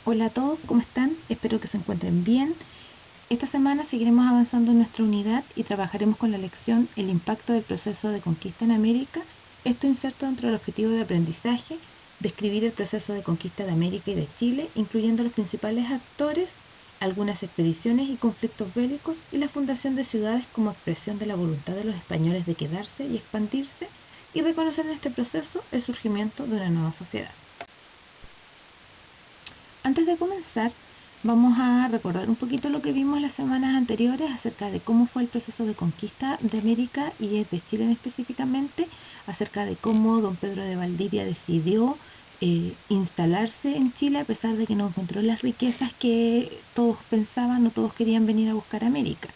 Hola a todos, ¿cómo están? Espero que se encuentren bien. Esta semana seguiremos avanzando en nuestra unidad y trabajaremos con la lección El impacto del proceso de conquista en América. Esto inserto dentro del objetivo de aprendizaje, describir el proceso de conquista de América y de Chile, incluyendo los principales actores, algunas expediciones y conflictos bélicos y la fundación de ciudades como expresión de la voluntad de los españoles de quedarse y expandirse y reconocer en este proceso el surgimiento de una nueva sociedad. Antes de comenzar, vamos a recordar un poquito lo que vimos las semanas anteriores acerca de cómo fue el proceso de conquista de América y de Chile específicamente, acerca de cómo don Pedro de Valdivia decidió instalarse en Chile a pesar de que no encontró las riquezas que todos pensaban o todos querían venir a buscar a América.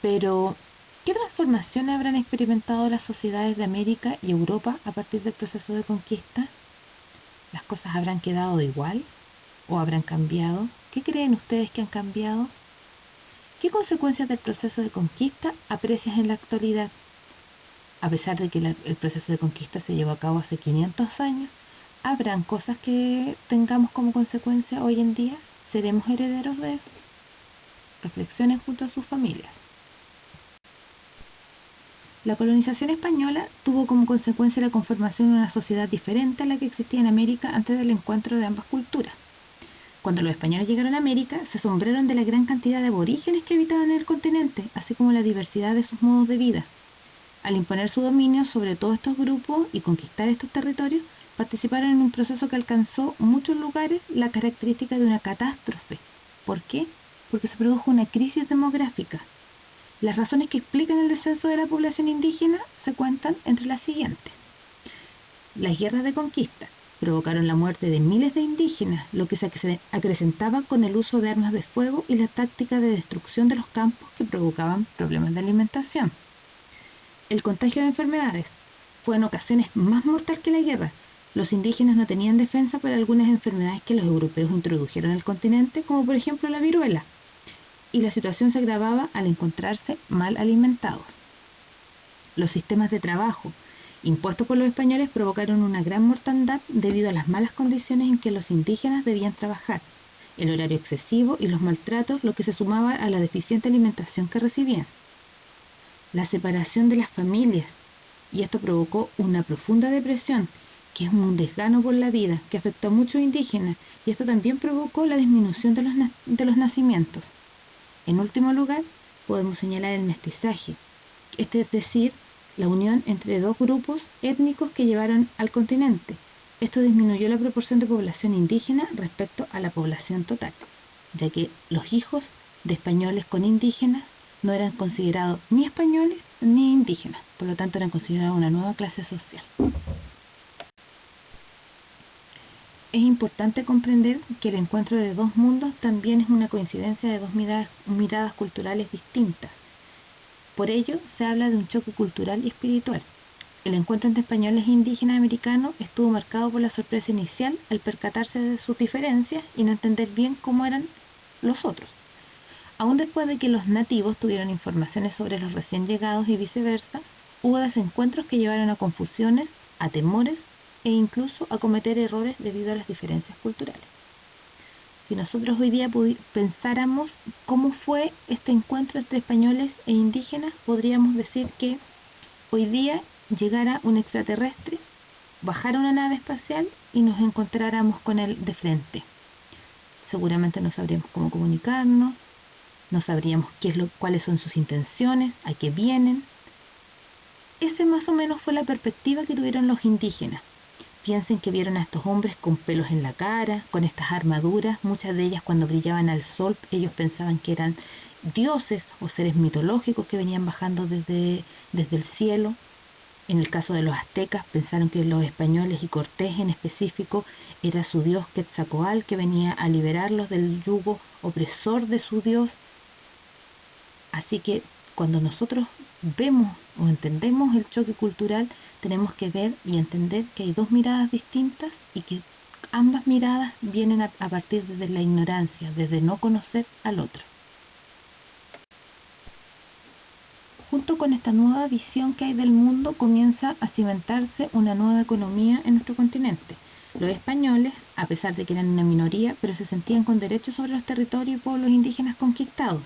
Pero, ¿qué transformaciones habrán experimentado las sociedades de América y Europa a partir del proceso de conquista? ¿Las cosas habrán quedado igual? ¿O habrán cambiado? ¿Qué creen ustedes que han cambiado? ¿Qué consecuencias del proceso de conquista aprecias en la actualidad? A pesar de que el proceso de conquista se llevó a cabo hace 500 años, ¿habrán cosas que tengamos como consecuencia hoy en día? ¿Seremos herederos de eso? Reflexionen junto a sus familias. La colonización española tuvo como consecuencia la conformación de una sociedad diferente a la que existía en América antes del encuentro de ambas culturas. Cuando los españoles llegaron a América, se asombraron de la gran cantidad de aborígenes que habitaban en el continente, así como la diversidad de sus modos de vida. Al imponer su dominio sobre todos estos grupos y conquistar estos territorios, participaron en un proceso que alcanzó en muchos lugares la característica de una catástrofe. ¿Por qué? Porque se produjo una crisis demográfica. Las razones que explican el descenso de la población indígena se cuentan entre las siguientes. Las guerras de conquista provocaron la muerte de miles de indígenas, lo que se acrecentaba con el uso de armas de fuego y la táctica de destrucción de los campos que provocaban problemas de alimentación. El contagio de enfermedades fue en ocasiones más mortal que la guerra. Los indígenas no tenían defensa para algunas enfermedades que los europeos introdujeron al continente, como por ejemplo la viruela, y la situación se agravaba al encontrarse mal alimentados. Los sistemas de trabajo impuestos por los españoles provocaron una gran mortandad debido a las malas condiciones en que los indígenas debían trabajar, el horario excesivo y los maltratos, lo que se sumaba a la deficiente alimentación que recibían. La separación de las familias, y esto provocó una profunda depresión, que es un desgano por la vida, que afectó a muchos indígenas, y esto también provocó la disminución de los nacimientos. En último lugar, podemos señalar el mestizaje, es decir, la unión entre dos grupos étnicos que llevaron al continente. Esto disminuyó la proporción de población indígena respecto a la población total, ya que los hijos de españoles con indígenas no eran considerados ni españoles ni indígenas, por lo tanto eran considerados una nueva clase social. Es importante comprender que el encuentro de dos mundos también es una coincidencia de dos miradas culturales distintas. Por ello, se habla de un choque cultural y espiritual. El encuentro entre españoles e indígenas americanos estuvo marcado por la sorpresa inicial al percatarse de sus diferencias y no entender bien cómo eran los otros. Aún después de que los nativos tuvieron informaciones sobre los recién llegados y viceversa, hubo desencuentros que llevaron a confusiones, a temores e incluso a cometer errores debido a las diferencias culturales. Si nosotros hoy día pensáramos cómo fue este encuentro entre españoles e indígenas, podríamos decir que hoy día llegara un extraterrestre, bajara una nave espacial y nos encontráramos con él de frente. Seguramente no sabríamos cómo comunicarnos, no sabríamos cuáles son sus intenciones, a qué vienen. Esa más o menos fue la perspectiva que tuvieron los indígenas. Piensen que vieron a estos hombres con pelos en la cara, con estas armaduras, muchas de ellas cuando brillaban al sol, ellos pensaban que eran dioses o seres mitológicos que venían bajando desde el cielo. En el caso de los aztecas, pensaron que los españoles y Cortés en específico era su dios Quetzalcóatl que venía a liberarlos del yugo opresor de su dios. Así que cuando nosotros vemos o entendemos el choque cultural, tenemos que ver y entender que hay dos miradas distintas y que ambas miradas vienen a partir de la ignorancia, desde no conocer al otro. Junto con esta nueva visión que hay del mundo, comienza a cimentarse una nueva economía en nuestro continente. Los españoles, a pesar de que eran una minoría, pero se sentían con derechos sobre los territorios y pueblos indígenas conquistados.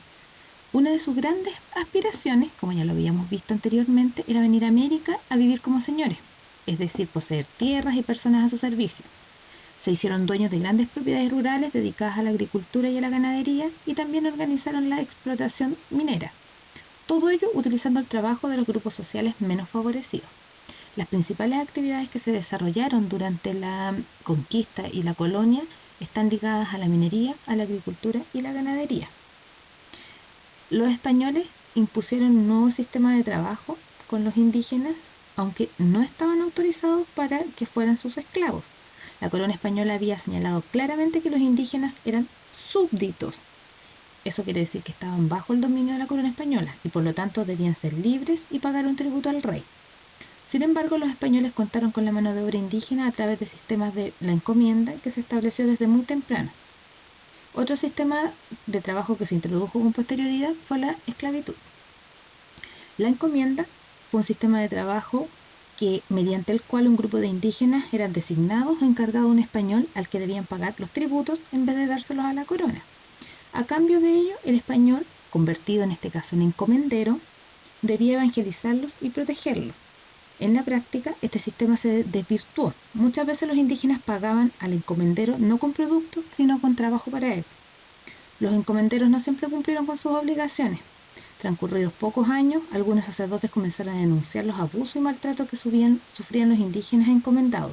Una de sus grandes aspiraciones, como ya lo habíamos visto anteriormente, era venir a América a vivir como señores, es decir, poseer tierras y personas a su servicio. Se hicieron dueños de grandes propiedades rurales dedicadas a la agricultura y a la ganadería y también organizaron la explotación minera. Todo ello utilizando el trabajo de los grupos sociales menos favorecidos. Las principales actividades que se desarrollaron durante la conquista y la colonia están ligadas a la minería, a la agricultura y la ganadería. Los españoles impusieron un nuevo sistema de trabajo con los indígenas, aunque no estaban autorizados para que fueran sus esclavos. La corona española había señalado claramente que los indígenas eran súbditos. Eso quiere decir que estaban bajo el dominio de la corona española y por lo tanto debían ser libres y pagar un tributo al rey. Sin embargo, los españoles contaron con la mano de obra indígena a través de sistemas de la encomienda que se estableció desde muy temprano. Otro sistema de trabajo que se introdujo con posterioridad fue la esclavitud. La encomienda fue un sistema de trabajo mediante el cual un grupo de indígenas eran designados o encargados de un español al que debían pagar los tributos en vez de dárselos a la corona. A cambio de ello, el español, convertido en este caso en encomendero, debía evangelizarlos y protegerlos. En la práctica, este sistema se desvirtuó. Muchas veces los indígenas pagaban al encomendero no con productos, sino con trabajo para él. Los encomenderos no siempre cumplieron con sus obligaciones. Transcurridos pocos años, algunos sacerdotes comenzaron a denunciar los abusos y maltratos que sufrían los indígenas encomendados.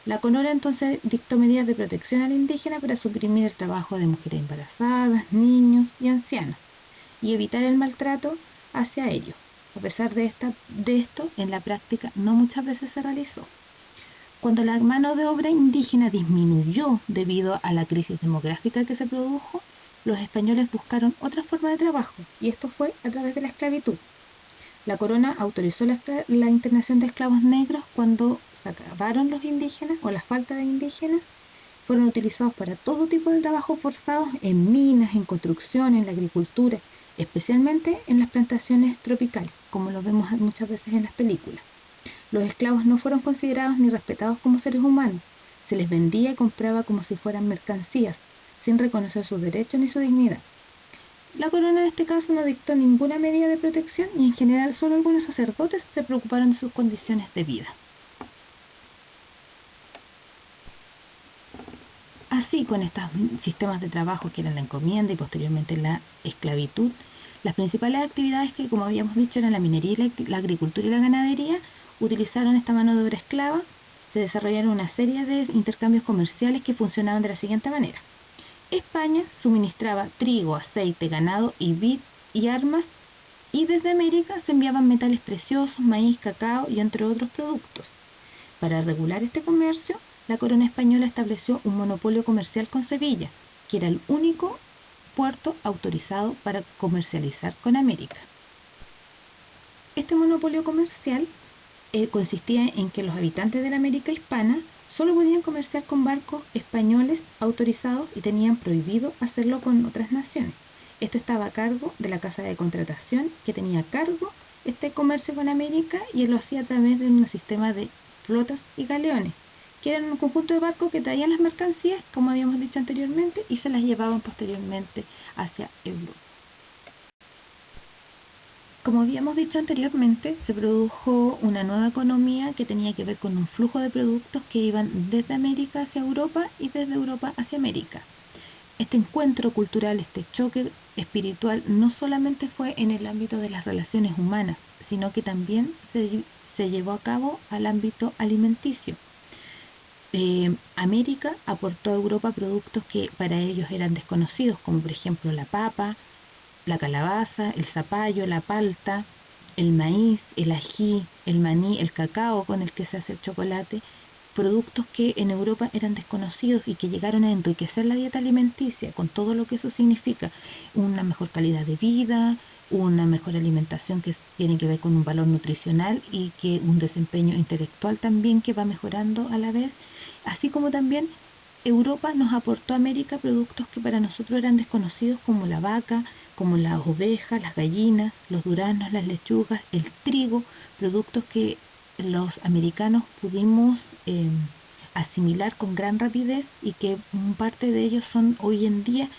La corona entonces dictó medidas de protección al indígena para suprimir el trabajo de mujeres embarazadas, niños y ancianos, y evitar el maltrato hacia ellos. A pesar de esto, en la práctica no muchas veces se realizó. Cuando la mano de obra indígena disminuyó debido a la crisis demográfica que se produjo, los españoles buscaron otra forma de trabajo, y esto fue a través de la esclavitud. La corona autorizó la internación de esclavos negros cuando se acabaron los indígenas o la falta de indígenas. Fueron utilizados para todo tipo de trabajos forzados en minas, en construcción, en la agricultura, especialmente en las plantaciones tropicales, como lo vemos muchas veces en las películas. Los esclavos no fueron considerados ni respetados como seres humanos. Se les vendía y compraba como si fueran mercancías, sin reconocer sus derechos ni su dignidad. La corona en este caso no dictó ninguna medida de protección y en general solo algunos sacerdotes se preocuparon de sus condiciones de vida. Así, con estos sistemas de trabajo que eran la encomienda y posteriormente la esclavitud, las principales actividades que, como habíamos dicho, eran la minería, la agricultura y la ganadería, utilizaron esta mano de obra esclava. Se desarrollaron una serie de intercambios comerciales que funcionaban de la siguiente manera. España suministraba trigo, aceite, ganado y vid y armas, y desde América se enviaban metales preciosos, maíz, cacao y entre otros productos. Para regular este comercio, la corona española estableció un monopolio comercial con Sevilla, que era el único puerto autorizado para comercializar con América. Este monopolio comercial consistía en que los habitantes de la América hispana solo podían comerciar con barcos españoles autorizados y tenían prohibido hacerlo con otras naciones. Esto estaba a cargo de la Casa de Contratación, que tenía a cargo este comercio con América, y él lo hacía a través de un sistema de flotas y galeones, que eran un conjunto de barcos que traían las mercancías, como habíamos dicho anteriormente, y se las llevaban posteriormente hacia Europa. Como habíamos dicho anteriormente, se produjo una nueva economía que tenía que ver con un flujo de productos que iban desde América hacia Europa y desde Europa hacia América. Este encuentro cultural, este choque espiritual, no solamente fue en el ámbito de las relaciones humanas, sino que también se llevó a cabo al ámbito alimenticio. América aportó a Europa productos que para ellos eran desconocidos, como por ejemplo la papa, la calabaza, el zapallo, la palta, el maíz, el ají, el maní, el cacao con el que se hace el chocolate, productos que en Europa eran desconocidos y que llegaron a enriquecer la dieta alimenticia con todo lo que eso significa: una mejor calidad de vida, una mejor alimentación que tiene que ver con un valor nutricional y que un desempeño intelectual también que va mejorando a la vez, así como también Europa nos aportó a América productos que para nosotros eran desconocidos, como la vaca, como las ovejas, las gallinas, los duraznos, las lechugas, el trigo, productos que los americanos pudimos asimilar con gran rapidez y que parte de ellos son hoy en día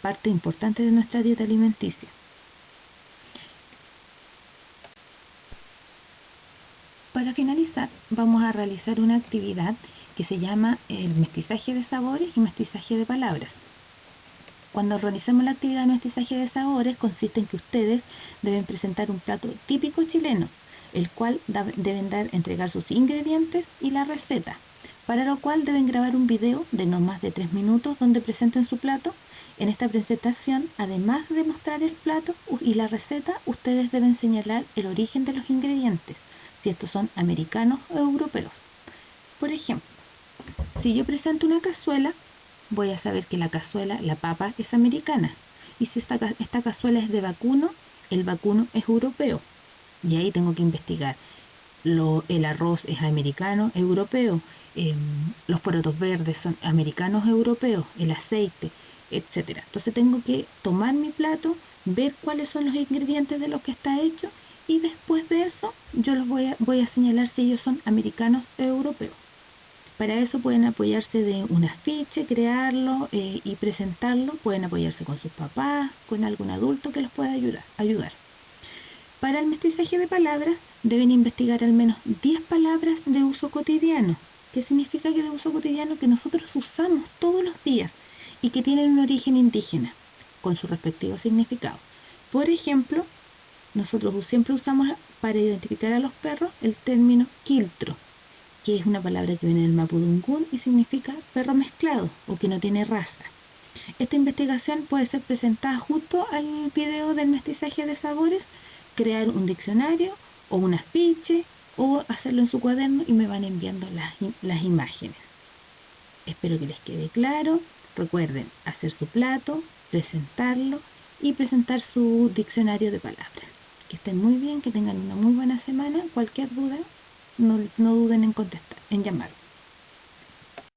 parte importante de nuestra dieta alimenticia. Para finalizar, vamos a realizar una actividad que se llama el mestizaje de sabores y mestizaje de palabras. Cuando realicemos la actividad de mestizaje de sabores, consiste en que ustedes deben presentar un plato típico chileno, el cual deben entregar sus ingredientes y la receta, para lo cual deben grabar un video de no más de 3 minutos donde presenten su plato. En esta presentación, además de mostrar el plato y la receta, ustedes deben señalar el origen de los ingredientes, si estos son americanos o europeos. Por ejemplo, si yo presento una cazuela, voy a saber que la cazuela, la papa, es americana. Y si esta cazuela es de vacuno, el vacuno es europeo. Y ahí tengo que investigar. El arroz es americano, europeo. Los porotos verdes son americanos, europeos. El aceite, etcétera. Entonces tengo que tomar mi plato, ver cuáles son los ingredientes de lo que está hecho, y después de eso yo los voy a señalar si ellos son americanos o europeos. Para eso pueden apoyarse de un afiche, crearlo y presentarlo. Pueden apoyarse con sus papás, con algún adulto que los pueda ayudar. Para el mestizaje de palabras, deben investigar al menos 10 palabras de uso cotidiano. ¿Qué significa que de uso cotidiano? Que nosotros usamos todos los días y que tienen un origen indígena, con su respectivo significado. Por ejemplo, nosotros siempre usamos para identificar a los perros el término quiltro, que es una palabra que viene del mapudungún y significa perro mezclado o que no tiene raza. Esta investigación puede ser presentada junto al video del mestizaje de sabores, crear un diccionario o un afiche o hacerlo en su cuaderno y me van enviando las imágenes. Espero que les quede claro. Recuerden hacer su plato, presentarlo y presentar su diccionario de palabras. Que estén muy bien, que tengan una muy buena semana. Cualquier duda, no duden en contestar, en llamar.